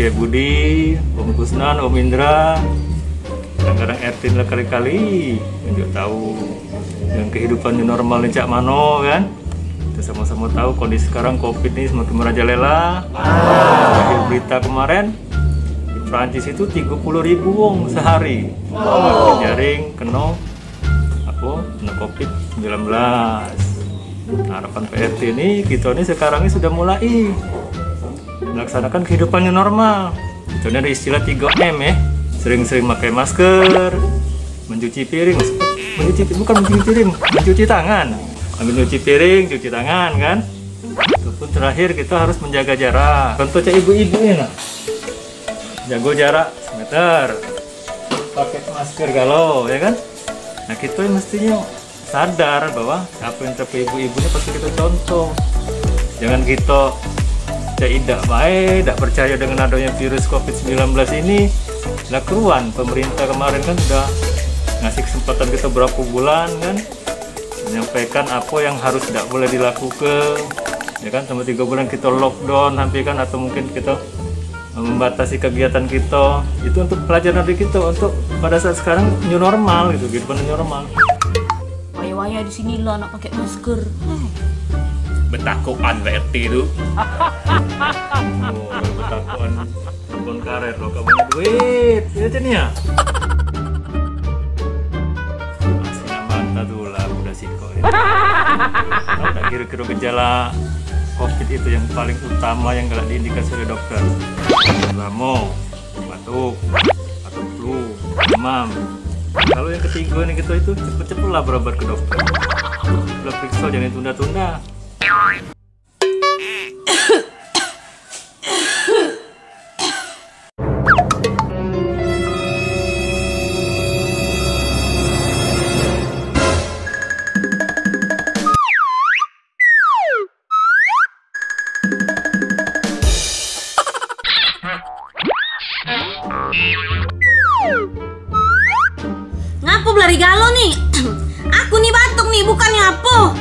Kakek Budi, Om Kusnan, Om Indra, kadang-kadang Ertin lah kali-kali yang juga tahu dengan kehidupan new normal ini Cak Mano kan. Kita sama-sama tahu kondisi sekarang COVID ini semakin merajalela. Terakhir berita kemarin di Prancis itu 30.000 wong sehari jaring kena COVID-19. Harapan PRT ini kita ini sekarang ini sudah mulai melaksanakan kehidupan new normal. Contohnya ada istilah 3M ya. Sering-sering pakai masker, mencuci piring, bukan mencuci piring, mencuci tangan. Ambil cuci piring, cuci tangan kan. Ataupun terakhir kita harus menjaga jarak. Contoh cak ibu-ibu ini lah. Jaga jarak 1 meter. Pakai masker galau ya kan. Nah kita mestinya sadar bahwa apa yang terjadi ibu-ibu ini pasti kita contoh. Jangan kita tidak baik, tidak percaya dengan adanya virus COVID-19 ini. Nah keruan pemerintah kemarin kan sudah ngasih kesempatan kita berapa bulan kan, menyampaikan apa yang harus tidak boleh dilakukan, ya kan, selama 3 bulan kita lockdown sampai kan, atau mungkin kita membatasi kegiatan kita. Itu untuk pelajaran dari kita untuk pada saat sekarang new normal gitu, kehidupan new normal. Waya-waya di sini lah nak pakai masker. Betakoan PRT itu. Oh, betakoan kebun karet lo, kamu banyak duit, ya Cen ya. Masih mantap tuh lah, udah siko ya. Nah, kira-kira gejala COVID itu yang paling utama yang gak diindikasi oleh dokter. Lamo, batuk, atau flu, demam. Kalau yang ketiga nih kita itu cepet-cepet lah berobat ke dokter. Udah periksa jangan tunda-tunda. Ngapu belari galau nih. Aku nih batuk nih, bukannya apa.